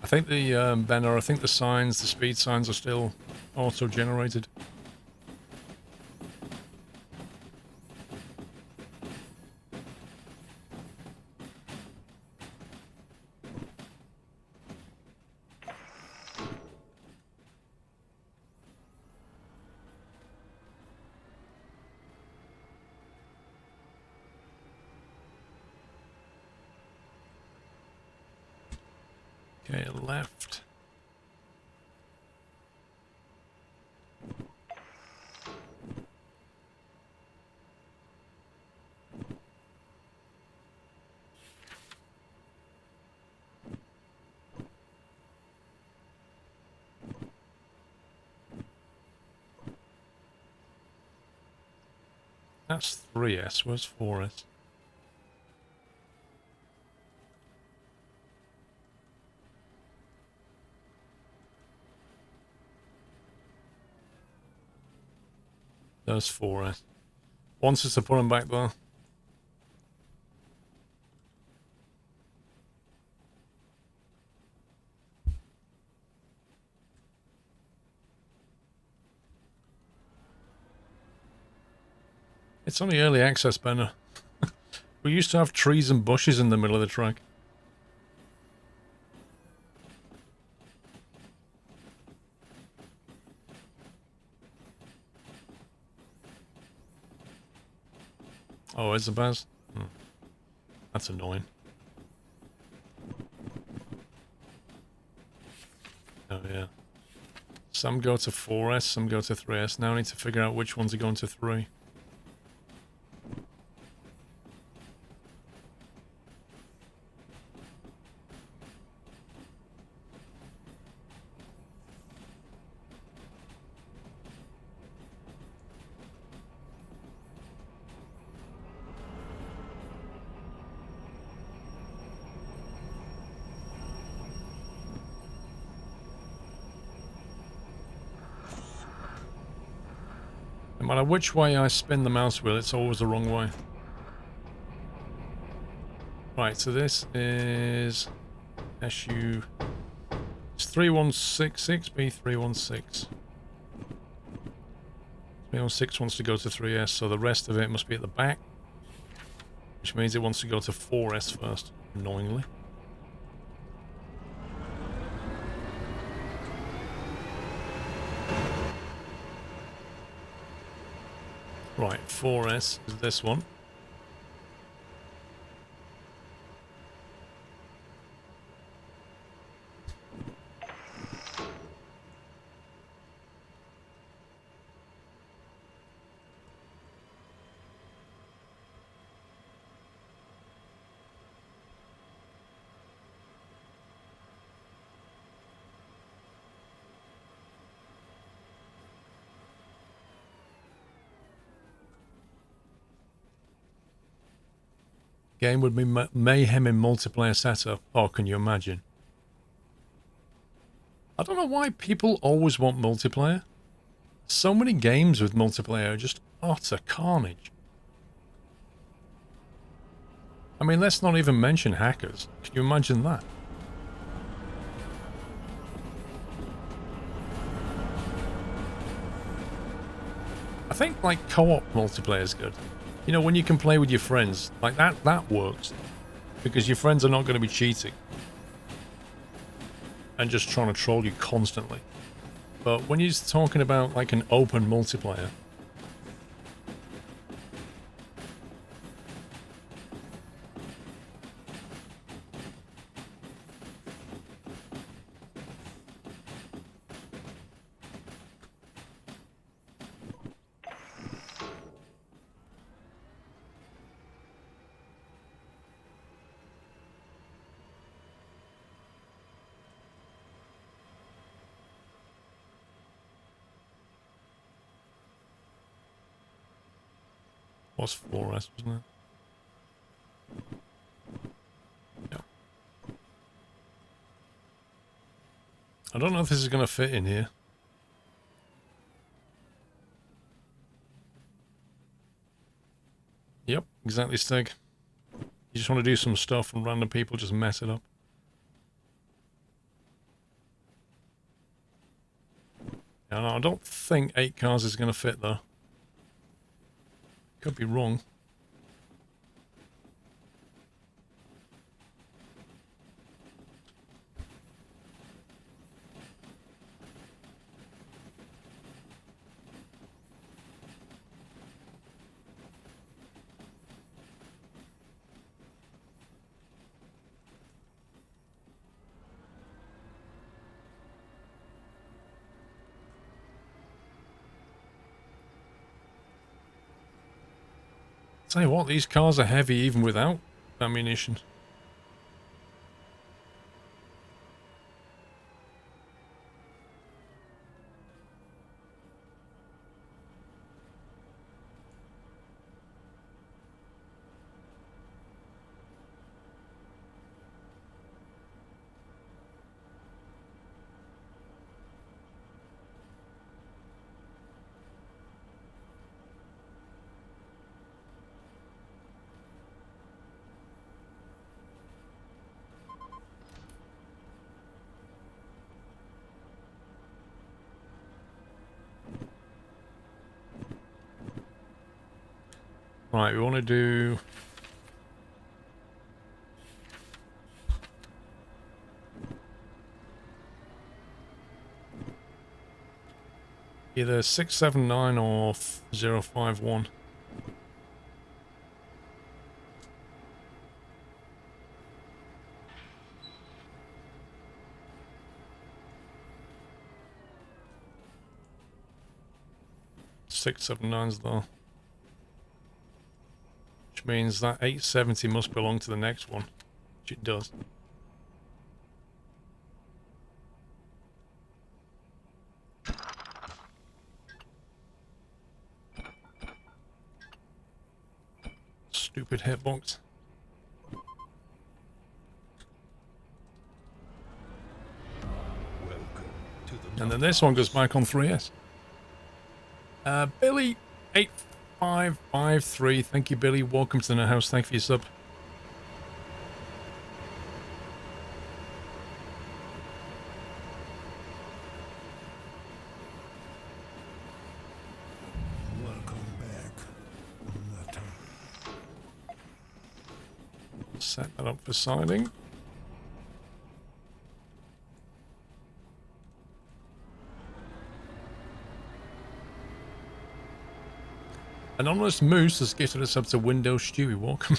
I think the banner, I think the signs, the speed signs are still auto-generated. Okay, left. That's 3S. Where's 4S? There's 4S. Wants us to put them back there. It's only early access, Banner. We used to have trees and bushes in the middle of the track. Oh, is the Baz? That's annoying. Oh, yeah. Some go to 4S, some go to 3S. Now I need to figure out which ones are going to 3. No matter which way I spin the mouse wheel, it's always the wrong way. Right, so this is SU. It's 3166, B316. 316 wants to go to 3S, so the rest of it must be at the back. Which means it wants to go to 4S first, annoyingly. Right, 4S is this one. Game would be mayhem in multiplayer setup. Oh, can you imagine? I don't know why people always want multiplayer. So many games with multiplayer are just utter carnage. I mean, let's not even mention hackers. Can you imagine that? I think, like, co-op multiplayer is good. You know, when you can play with your friends, like that works. because your friends are not going to be cheating and just trying to troll you constantly. But when you're talking about like an open multiplayer, was 4S, wasn't it? Yeah. I don't know if this is going to fit in here. Yep, exactly, Stig. You just want to do some stuff and random people just mess it up. Yeah, no, I don't think 8 cars is going to fit, though. Could be wrong. Tell you what, these cars are heavy even without ammunition. Right, we want to do... either 679 or 051. Six, 7, 9's though. Which means that 870 must belong to the next one. Which it does. Stupid hitbox. And then this one goes back on 3S. Billy 8553. Thank you, Billy. Welcome to the house. Thank you for your sub. Welcome back, Nutter. Set that up for signing. Anonymous Moose has gifted us up to Windows Stewie. Welcome.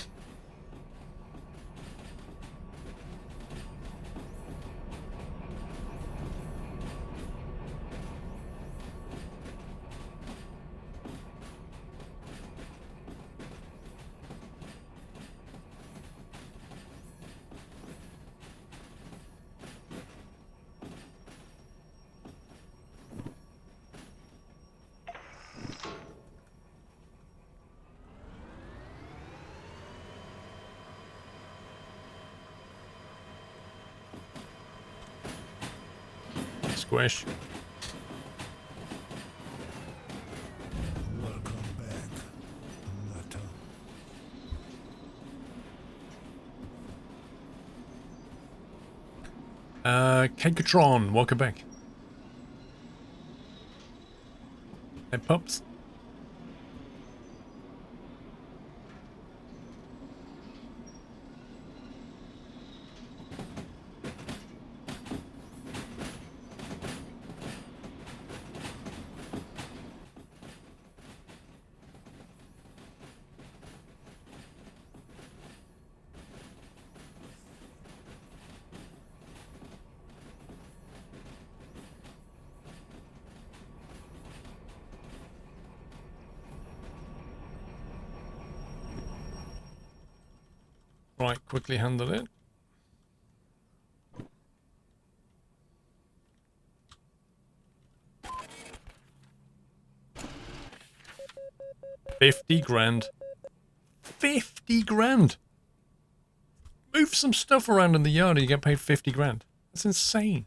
Squish. Welcome back, Nutter. Kekatron, welcome back. Hey, pups. Right, quickly handle it. $50,000. 50 grand. Move some stuff around in the yard and you get paid 50 grand. That's insane.